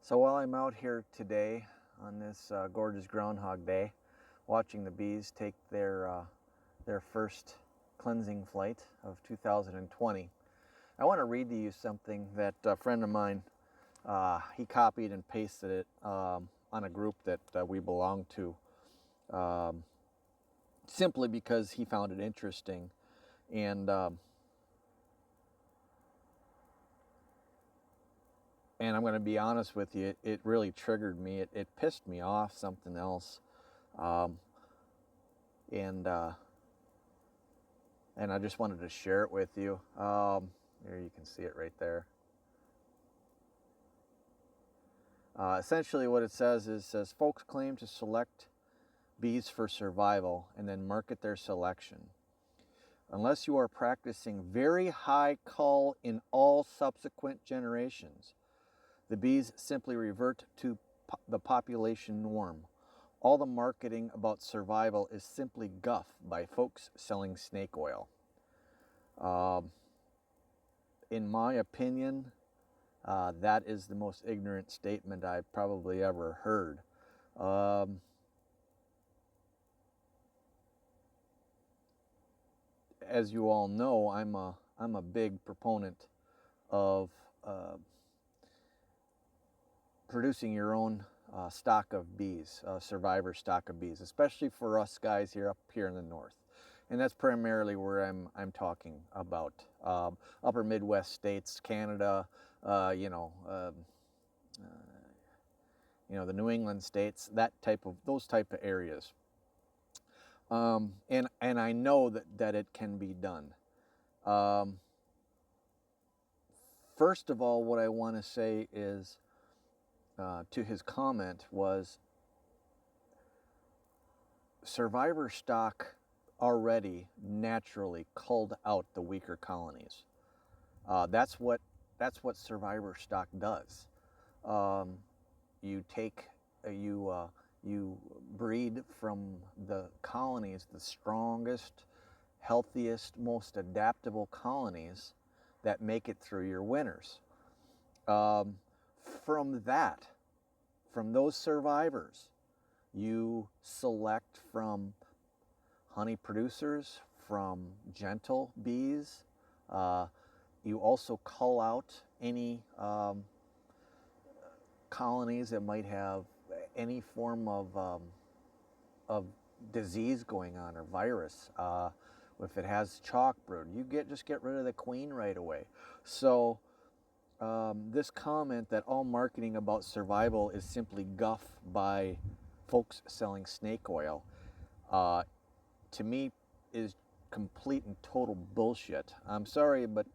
So while I'm out here today on this gorgeous Groundhog Day, watching the bees take their first cleansing flight of 2020, I want to read to you something that a friend of mine he copied and pasted it on a group that we belong to, um, simply because he found it interesting, and I'm going to be honest with you, it really triggered me. It pissed me off something else. Um, and and I just wanted to share it with you. Here you can see it right there. Essentially, what it says folks claim to select bees for survival and then market their selection. Unless you are practicing very high cull in all subsequent generations, the bees simply revert to the population norm. All the marketing about survival is simply guff by folks selling snake oil. In my opinion, that is the most ignorant statement I've probably ever heard. Um, as you all know, I'm a big proponent of producing your own stock of bees, survivor stock of bees, especially for us guys up here in the north. And that's primarily where I'm talking about. Upper Midwest states, Canada, uh, you know, the New England states, those type of areas. And I know that it can be done. Um, First of all, what I want to say is to his comment was survivor stock already naturally culled out the weaker colonies. That's what survivor stock does. Um, you take you breed from the colonies, the strongest, healthiest, most adaptable colonies that make it through your winters. Um, from those survivors, you select from honey producers, from gentle bees. You also cull out any colonies that might have any form of disease going on or virus. If it has chalk brood, just get rid of the queen right away. So this comment that all marketing about survival is simply guff by folks selling snake oil, to me, is complete and total bullshit. I'm sorry, but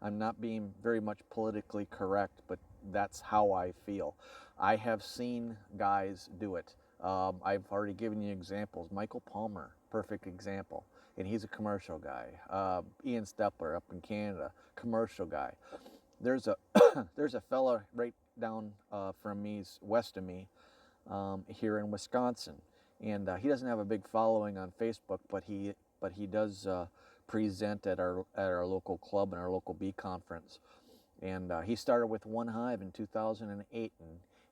I'm not being very much politically correct, but that's how I feel. I have seen guys do it. I've already given you examples. Michael Palmer, perfect example, and he's a commercial guy. Ian Stepler up in Canada, commercial guy. There's a there's a fella right down from me, west of me, here in Wisconsin, and he doesn't have a big following on Facebook, but he does present at our local club and our local bee conference. And he started with one hive in 2008,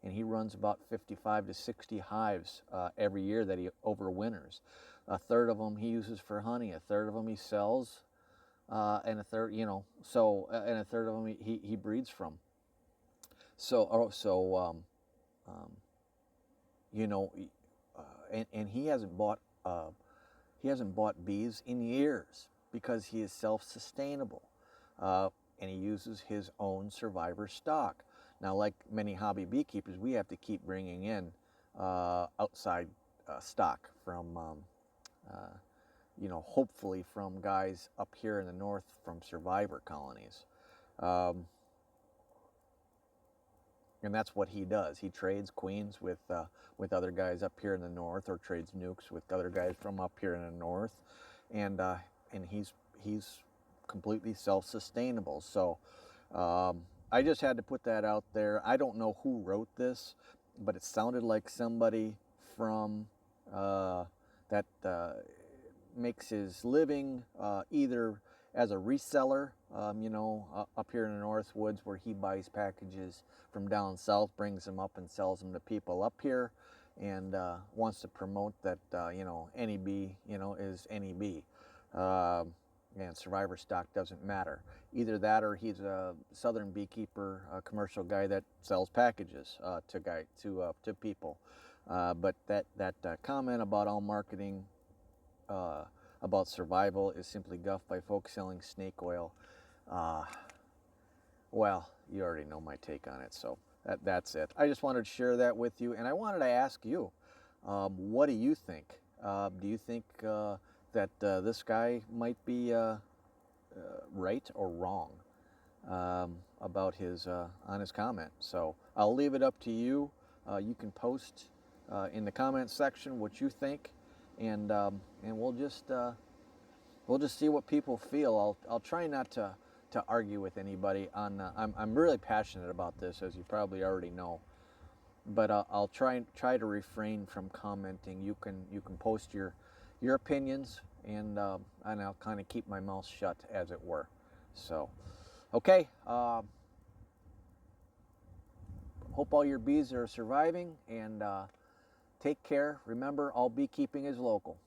and he runs about 55 to 60 hives every year that he overwinters. A third of them he uses for honey, a third of them he sells, and a third, and a third of them he breeds from. So, you know, and he hasn't bought bees in years because he is self-sustainable, and he uses his own survivor stock. Now, like many hobby beekeepers, we have to keep bringing in outside stock from, hopefully from guys up here in the north from survivor colonies. And that's what he does. He trades queens with other guys up here in the north, or trades nukes with other guys from up here in the north, and he's completely self-sustainable. So I just had to put that out there. I don't know who wrote this, but it sounded like somebody from that makes his living either as a reseller, you know, up here in the North Woods where he buys packages from down south, brings them up and sells them to people up here, and wants to promote that, you know, any bee, you know, is any bee. And survivor stock doesn't matter. Either that or he's a southern beekeeper, a commercial guy that sells packages to people. But that comment about all marketing about survival is simply guff by folks selling snake oil. Well, you already know my take on it, so that's it. I just wanted to share that with you, and I wanted to ask you, what do you think? Do you think that this guy might be right or wrong about his on his comment? So I'll leave it up to you. You can post in the comment section what you think, and we'll just see what people feel. I'll try not to argue with anybody on. I'm really passionate about this, as you probably already know. But I'll try to refrain from commenting. You can post your opinions, and I'll kind of keep my mouth shut, as it were. So, okay. Hope all your bees are surviving, and take care. Remember, all beekeeping is local.